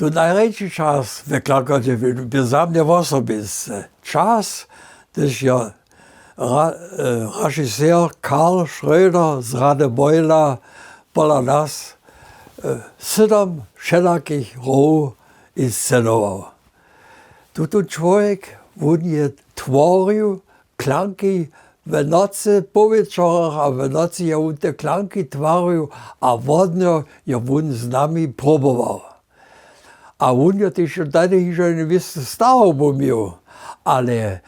To najrečji čas v Klankači bi za mne osobiste. Čas, když je režisér Karl Schröder z Radebojla pola nás 7 všelakých rol inscenoval. Tuto človek, on je tvoril klanky v noci, po večerach a v noci je on te klanky tvoril a vodno je on s nami proboval. A on je też tady, že nevím, starobu měl, ale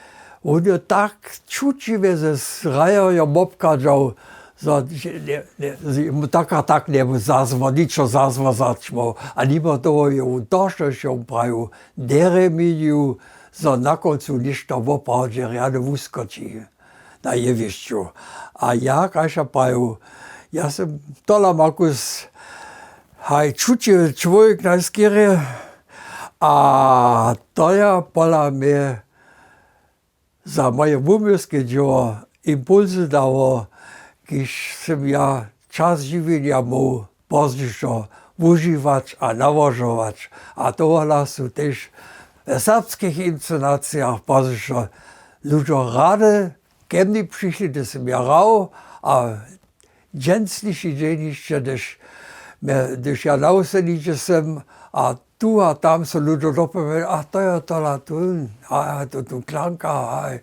on je tak čučivě ze srajerjem obkadžal, že mu tak nebo zazva, ničo zazva začmal. A nima toho je on došel prajú dereminiu, za na koncu ništa opravdu, že riadne uskočí na jevišťu. A ja, kaša prajú, ja som tola makus haj čučivý človek najskýre, a to je pola mnie za moje umysłskie dzieło impulsy dało, když jsem ja czas żywienia mógł později używać a nałożować. A to są też w serbskich inscenacjach později ludzie rady ke mně přišli, když jsem ja rał, a dženstliší dzieniście, když ja nauseniče jsem a tu a tam se ludzie dopověděli, a to je tola tu, a to tu klanka, a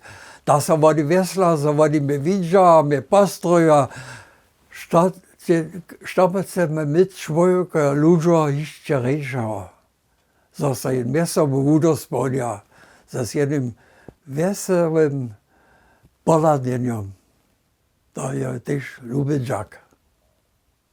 da se vodi vesla, se vodi me vidža, me postroja, što se me mit člověka ludzie ještě řečal. Zase jen měsem udospoňa, zase jedním veselým poladněním. To je tež lubidžak.